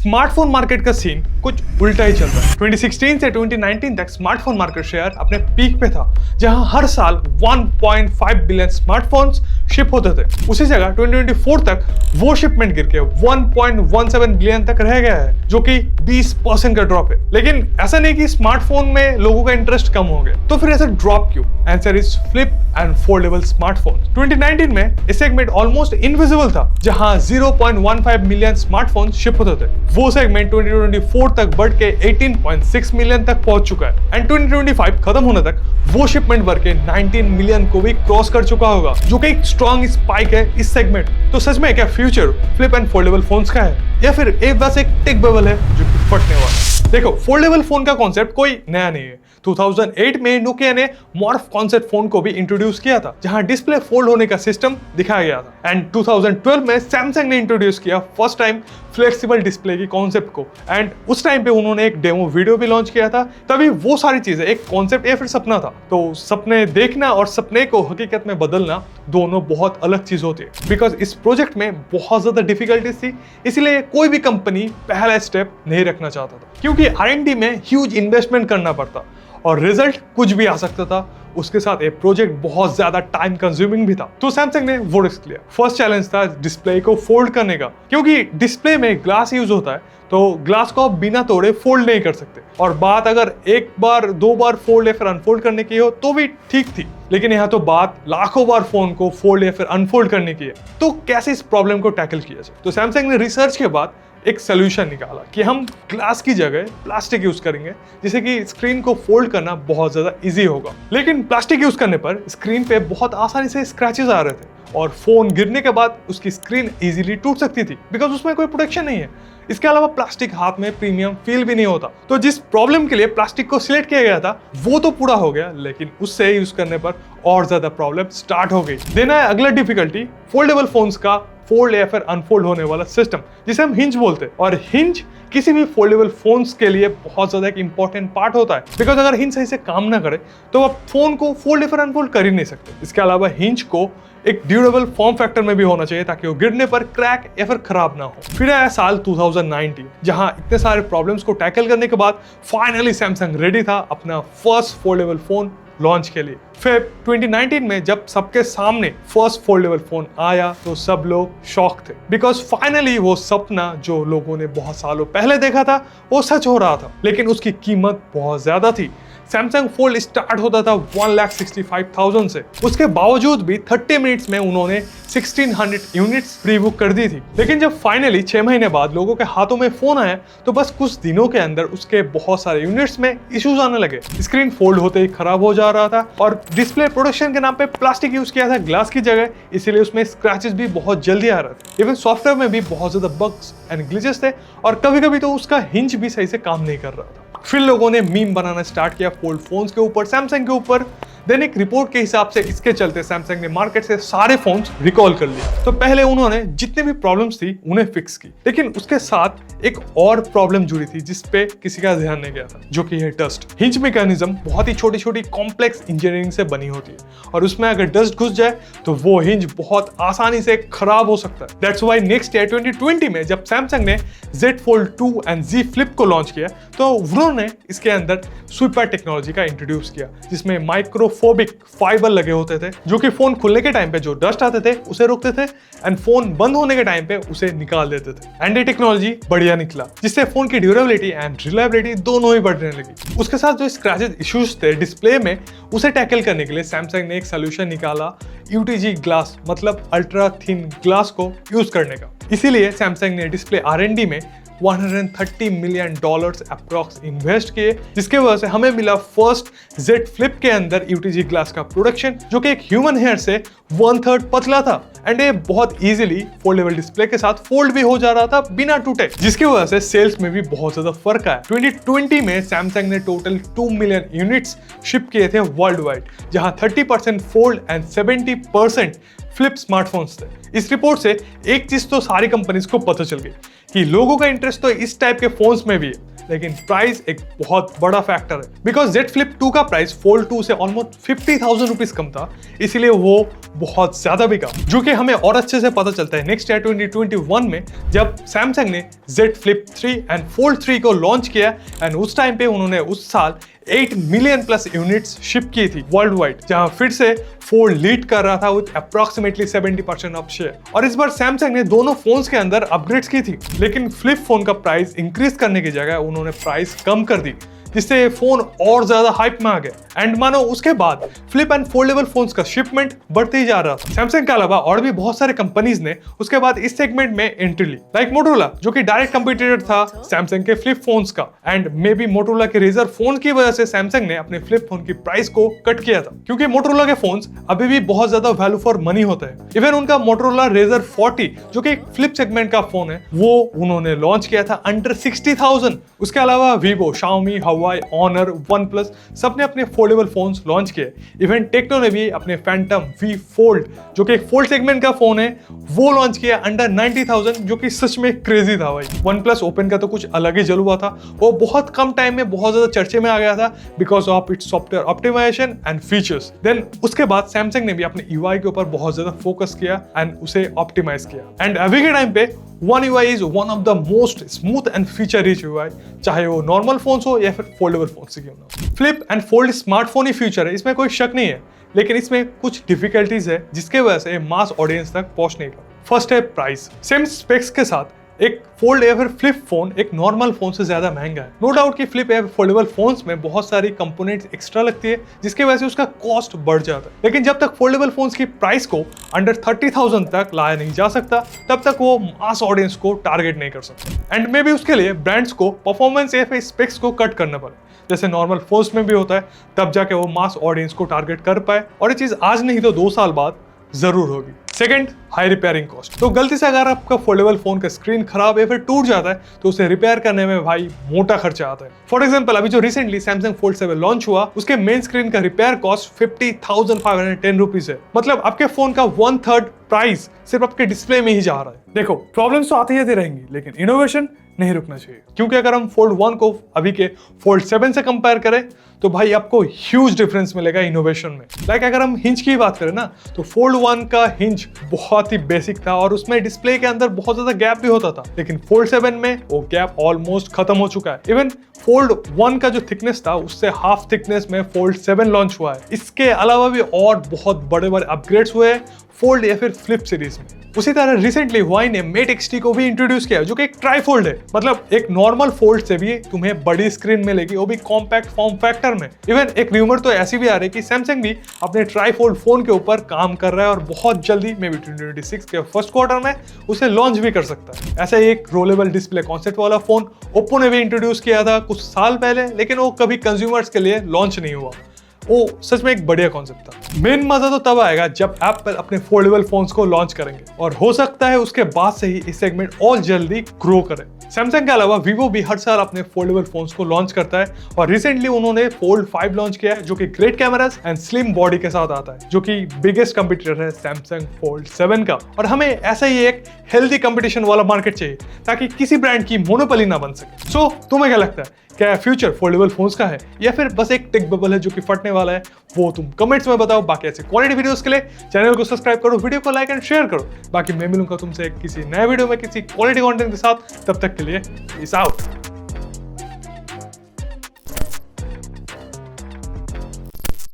Smartphone market का scene कुछ उल्टा ही चल रहा है। 2016 से 2019 तक स्मार्टफोन मार्केट शेयर अपने पीक पे था, जहां हर साल 1.5 बिलियन स्मार्टफोन्स शिप होते थे। उसी जगह 2024 तक वो शिपमेंट गिर के 1.17 बिलियन तक रह गया है, जो कि 20% का ड्रॉप है। लेकिन ऐसा नहीं कि स्मार्टफोन में लोगों का इंटरेस्ट कम हो गया, तो फिर ऐसा ड्रॉप क्यों? Answer is flip and foldable smartphone. 2019 में ये सेगमेंट ऑलमोस्ट इनविजिबल था, जहां 0.15 मिलियन स्मार्टफोन शिप होते थे। वो सेगमेंट 2024 तक बढ़ के 18.6 मिलियन तक पहुंच चुका है एंड 2025 खत्म होने तक वो शिपमेंट बढ़ के 19 मिलियन को भी क्रॉस कर चुका होगा, जो कि एक स्ट्रॉन्ग स्पाइक है इस सेगमेंट। तो सच में क्या future flip and foldable phones का है, या फिर एक बस एक टेक बबल है जो कि फटने वाला है? देखो, फोल्डेबल फोन का कॉन्सेप्ट कोई नया नहीं है। 2008 में नोकिया ने मॉर्फ कॉन्सेप्ट फोन को भी इंट्रोड्यूस किया था, जहां डिस्प्ले फोल्ड होने का सिस्टम दिखाया गया था। एंड 2012 में सैमसंग ने इंट्रोड्यूस किया फर्स्ट टाइम फ्लेक्सिबल डिस्प्ले की कॉन्सेप्ट को, एंड उस टाइम पे उन्होंने एक डेमो वीडियो भी लॉन्च किया था। तभी वो सारी चीजें, एक कॉन्सेप्ट या फिर सपना था। तो सपने देखना और सपने को हकीकत में बदलना दोनों बहुत अलग चीज होती है। बिकॉज इस प्रोजेक्ट में बहुत ज्यादा डिफिकल्टीज थी, इसलिए कोई भी कंपनी पहला स्टेप नहीं रखना चाहता था, क्योंकि R&D में ह्यूज इन्वेस्टमेंट करना पड़ता और रिजल्ट कुछ भी आ सकता था। उसके साथ ये प्रोजेक्ट बहुत ज्यादा टाइम कंज्यूमिंग भी था। तो सैमसंग ने वो रिस्क लिया। फर्स्ट चैलेंज था डिस्प्ले को फोल्ड करने का, क्योंकि डिस्प्ले में ग्लास यूज होता है, तो ग्लास को आप बिना तोड़े फोल्ड नहीं कर सकते। और बात अगर एक बार दो बार फोल्ड या फिर अनफोल्ड करने की हो तो भी ठीक थी, लेकिन यहाँ तो बात लाखों बार फोन को फोल्ड या फिर अनफोल्ड करने की है। तो कैसे इस प्रॉब्लम को टैकल किया जाए? तो सैमसंग ने रिसर्च के बाद एक सोल्यूशन निकाला कि हम ग्लास की जगह प्लास्टिक यूज करेंगे, जिससे कि स्क्रीन को फोल्ड करना बहुत ज्यादा इजी होगा। लेकिन प्लास्टिक यूज करने पर स्क्रीन पे बहुत आसानी से स्क्रैचेस आ रहे थे और फोन गिरने के बाद उसकी स्क्रीन इजीली टूट सकती थी, बिकॉज उसमें कोई प्रोटेक्शन नहीं है। इसके अलावा प्लास्टिक हाथ में प्रीमियम फील भी नहीं होता। तो जिस प्रॉब्लम के लिए प्लास्टिक को सिलेक्ट किया गया था वो तो पूरा हो गया, लेकिन उससे यूज करने पर और ज्यादा प्रॉब्लम स्टार्ट हो गई। देना है अगला डिफिकल्टी फोल्डेबल फोन्स का फोल्ड या फिर अनफोल्ड होने वाला सिस्टम, जिसे हम हिंज बोलते हैं। और हिंज किसी भी फोल्डेबल फोन्स के लिए बहुत ज्यादा एक इंपॉर्टेंट पार्ट होता है, बिकॉज अगर हिंज सही से काम ना करे तो आप फोन को फोल्ड या फिर अनफोल्ड कर ही नहीं सकते। इसके अलावा हिंज को एक ड्यूरेबल फॉर्म फैक्टर में भी होना चाहिए, ताकि वो गिरने पर क्रैक या फिर खराब ना हो। फिर आया साल 2019, जहां इतने सारे प्रॉब्लम्स को टैकल करने के बाद फाइनली सैमसंग रेडी था अपना फर्स्ट फोल्डेबल फोन लॉन्च के लिए। फिर 2019 में जब सबके सामने फर्स्ट फोल्डेबल फोन आया तो सब लोग शॉक थे, बिकॉज फाइनली वो सपना जो लोगों ने बहुत सालों पहले देखा था वो सच हो रहा था। लेकिन उसकी कीमत बहुत ज्यादा थी। सैमसंग फोल्ड स्टार्ट होता था 1,65,000 से। उसके बावजूद भी 30 मिनट्स में उन्होंने 1600 यूनिट्स प्री बुक कर दी थी। लेकिन जब फाइनली 6 महीने बाद लोगों के हाथों में फोन आया तो बस कुछ दिनों के अंदर उसके बहुत सारे यूनिट्स में इश्यूज आने लगे। स्क्रीन फोल्ड होते ही खराब हो जा रहा था और डिस्प्ले प्रोटेक्शन के नाम पे प्लास्टिक यूज किया था ग्लास की जगह, इसीलिए उसमें स्क्रैचेस भी बहुत जल्दी आ रहे थे। इवन सॉफ्टवेयर में भी बहुत ज्यादा बग्स एंड ग्लिचेस थे और कभी कभी तो उसका हिंज भी सही से काम नहीं कर रहा था। फिर लोगों ने मीम बनाना स्टार्ट किया फोल्ड फोन्स के ऊपर, सैमसंग के ऊपर। देन एक रिपोर्ट के हिसाब से इसके चलते सैमसंग ने मार्केट से सारे फोन्स रिकॉल कर लिए। तो पहले उन्होंने जितने भी प्रॉब्लम्स थी उन्हें फिक्स की, लेकिन उसके साथ एक और प्रॉब्लम जुड़ी थी जिस पे किसी का ध्यान नहीं गया था, जो कि है डस्ट। हिंज मैकेनिज्म बहुत ही छोटी छोटी कॉम्प्लेक्स इंजीनियरिंग से बनी होती है और उसमें अगर डस्ट घुस जाए तो वो हिंज बहुत आसानी से खराब हो सकता है। दैट्स व्हाई नेक्स्ट ईयर 2020 में जब सैमसंग ने Z Fold 2 and Z Flip को लॉन्च किया तो उन्होंने इसके अंदर स्वीपर टेक्नोलॉजी का इंट्रोड्यूस किया, जिसमें माइक्रोफोबिक फाइबर लगे होते थे, जो कि फोन खुलने के टाइम पे जो डस्ट आते थे उसे रोकते थे एंड फोन बंद होने के टाइम पे उसे निकाल देते थे। एंड ये टेक्नोलॉजी बढ़िया निकला, जिससे फोन की ड्यूरेबिलिटी एंड रिलायबिलिटी दोनों ही बढ़ने लगी। उसके साथ जो स्क्रैचेस इश्यूज थे डिस्प्ले में, उसे टैकल करने के लिए सैमसंग ने एक सोल्यूशन निकाला UTG ग्लास, मतलब अल्ट्रा थिन ग्लास को यूज करने का। इसीलिए सैमसंग ने डिस्प्ले R&D में $130 मिलियन अप्रॉक्स इन्वेस्ट किए, जिसके वजह से हमें मिला फर्स्ट Z Flip के अंदर UTG ग्लास का प्रोडक्शन, जो कि एक ह्यूमन हेयर से 1/3 पतला था एंड ये बहुत इजीली फोल्डेबल डिस्प्ले के साथ फोल्ड भी हो जा रहा था बिना टूटे, जिसकी वजह से सेल्स में भी बहुत ज्यादा फर्क आया। 2020 में सैमसंग ने टोटल 2 मिलियन यूनिट्स शिप किए थे वर्ल्ड वाइड, जहां 30% फोल्ड एंड 70% फ्लिप स्मार्टफोन्स थे। इस रिपोर्ट से एक चीज तो सारी कंपनीज को पता चल गई कि लोगों का इंटरेस्ट तो इस टाइप के फोन्स में भी है, लेकिन प्राइस एक बहुत बड़ा फैक्टर है। बिकॉज Z Flip 2 का प्राइस Fold 2 से ऑलमोस्ट 50,000 रुपीज कम था, इसीलिए वो बहुत ज्यादा बिका, जो कि हमें और अच्छे से पता चलता है नेक्स्ट ईयर 2021 में, जब सैमसंग ने Z Flip 3 एंड Fold 3 को लॉन्च किया। एंड उस टाइम पे उन्होंने उस साल 8 मिलियन प्लस यूनिट्स शिप की थी वर्ल्ड वाइड, जहां फिर से फोल्ड लीड कर रहा था विद अप्रॉक्सीमेटली 70% ऑफ शेयर। और इस बार सैमसंग ने दोनों फोन्स के अंदर अपग्रेड्स की थी, लेकिन फ्लिप फोन का प्राइस इंक्रीज करने की जगह उन्होंने प्राइस कम कर दी, जिससे ये फोन और ज्यादा हाइप में आ गया। एंड मानो उसके बाद फ्लिप एंड फोल्डेबल फोन्स का शिपमेंट बढ़ते ही जा रहा था। सैमसंग के अलावा और भी बहुत सारे कंपनीज ने उसके बाद इस सेगमेंट में एंट्री ली, लाइक मोटोरोला, जो कि डायरेक्ट कंपटीटर था सैमसंग के फ्लिप फोन्स का। एंड मे बी मोटोरोला के रेजर फोन की वजह से सैमसंग ने अपने फ्लिप फोन की प्राइस को कट किया था, क्योंकि मोटोरोला के फोन्स अभी भी बहुत ज्यादा वैल्यू फॉर मनी होते हैं। इवन उनका मोटोरोला रेजर 40, जो कि एक फ्लिप सेगमेंट का फोन है, वो उन्होंने लॉन्च किया था अंडर 60,000। उसके अलावा वीवो, शाओमी, हवाई, ऑनर, वन प्लस सबने अपने फोल्डेबल फोन्स लॉन्च किए। इवन टेक्नो ने भी अपने फैंटम V फोल्ड, जो कि एक फोल्ड सेगमेंट का फोन है, वो लॉन्च किया अंडर 90,000, जो कि सच में क्रेजी था भाई। वन प्लस ओपन का तो कुछ अलग ही जलवा था, वो बहुत कम टाइम में बहुत ज्यादा चर्चे में आ गया था because of its software optimisation and features. Then उसके बाद सैमसंग ने भी अपने UI के ऊपर बहुत ज्यादा फोकस किया एंड उसे ऑप्टिमाइज किया। एंड अभी के टाइम पे One UI is one of the most smooth and feature rich UI, चाहे वो नॉर्मल फोन्स हो या फिर फोल्डेबल फोन से क्यों ना। Flip and fold smartphone he future है, इसमें कोई शक नहीं है, लेकिन इसमें कुछ डिफिकल्टीज है जिसके वजह से मास ऑडियंस तक पहुंच नहीं रहा। फर्स्ट है प्राइस। सेम स्पेक्स के साथ एक फोल्ड या फिर फ्लिप फोन एक नॉर्मल फोन से ज्यादा महंगा है। नो डाउट कि फ्लिप या फोल्डेबल फोन्स में बहुत सारी कंपोनेंट्स एक्स्ट्रा लगती है, जिसके वजह से उसका कॉस्ट बढ़ जाता है। लेकिन जब तक फोल्डेबल फोन्स की प्राइस को अंडर 30,000 तक लाया नहीं जा सकता, तब तक वो मास ऑडियंस को टारगेट नहीं कर सकता। एंड मे बी उसके लिए ब्रांड्स को परफॉर्मेंस या फिर स्पेक्स को कट करना पड़े, जैसे नॉर्मल फोन्स में भी होता है, तब जाके वो मास ऑडियंस को टारगेट कर पाए। और ये चीज आज नहीं तो 2 साल बाद जरूर होगी। Second, high repairing cost. तो गलती से अगर आपका फोल्डेबल फोन का स्क्रीन खराब या फिर टूट जाता है, तो उसे रिपेयर करने में भाई मोटा खर्चा आता है। फॉर एग्जांपल, अभी जो रिसेंटली सैमसंग फोल्ड 7 लॉन्च हुआ, उसके मेन स्क्रीन का रिपेयर कॉस्ट 50,510 रुपीज है। मतलब आपके फोन का 1/3 प्राइस सिर्फ आपके डिस्प्ले में ही जा रहा है। देखो, प्रॉब्लम्स तो आती रहेंगी, लेकिन इनोवेशन नहीं रुकना चाहिए, क्योंकि अगर हम फोल्ड 1 को अभी के फोल्ड 7 से कंपेयर करें, तो भाई आपको ह्यूज डिफरेंस मिलेगा इनोवेशन में। लाइक अगर हम हिंज की बात करें ना, तो फोल्ड 1 का हिंज बहुत ही बेसिक था और उसमें डिस्प्ले के अंदर बहुत ज्यादा गैप भी होता था, लेकिन फोल्ड 7 में वो गैप ऑलमोस्ट खत्म हो चुका है। इवन फोल्ड 1 का जो थिकनेस था, उससे हाफ थिकनेस में फोल्ड 7 लॉन्च हुआ है। इसके अलावा भी और बहुत बड़े बड़े अपग्रेड्स हुए फोल्ड या फिर फ्लिप सीरीज में। उसी तरह रिसेंटली हुआई ने मेट XT को भी इंट्रोड्यूस किया, जो कि एक ट्राईफोल्ड है। मतलब एक नॉर्मल फोल्ड से भी तुम्हें बड़ी स्क्रीन मिलेगी, वो भी कॉम्पैक्ट फॉर्म फैक्टर में। इवन एक र्यूमर तो ऐसी भी आ रही है कि सैमसंग भी अपने ट्राईफोल्ड फोन के ऊपर काम कर रहा है और बहुत जल्दी मे बी 2026 के फर्स्ट क्वार्टर में उसे लॉन्च भी कर सकता है। ऐसा ही एक रोलेबल डिस्प्ले कॉन्सेप्ट वाला फोन ओप्पो ने भी इंट्रोड्यूस किया था कुछ साल पहले, लेकिन वो कभी कंज्यूमर्स के लिए लॉन्च नहीं हुआ। वो सच में एक बढ़िया कॉन्सेप्ट था। मेन मजा तो तब आएगा जब एप्पल अपने फोल्डेबल फोन्स को लॉन्च करेंगे, और हो सकता है उसके बाद से ही इस सेगमेंट और जल्दी ग्रो करे। सैमसंग के अलावा वीवो भी हर साल अपने फोल्डेबल फोन्स को लॉन्च करता है, और रिसेंटली उन्होंने फोल्ड 5 लॉन्च किया है, जो कि great cameras and slim body के साथ आता है, जो कि बिगेस्ट कंपटीटर है सैमसंग फोल्ड 7 का। और हमें ऐसा ही एक हेल्दी कंपटीशन वाला मार्केट चाहिए, ताकि किसी ब्रांड की मोनोपोली ना बन सके। सो तुम्हें क्या लगता है, क्या फ्यूचर फोल्डेबल फोन्स का है या फिर बस एक टेक बबल है जो कि फटने वाला है? वो तुम कमेंट्स में बताओ। बाकी ऐसे क्वालिटी वीडियोस के लिए चैनल को सब्सक्राइब करो, वीडियो को लाइक एंड शेयर करो। बाकी मैं मिलूंगा तुमसे किसी नए वीडियो में किसी क्वालिटी कंटेंट के साथ। तब तक के लिए पीस आउट।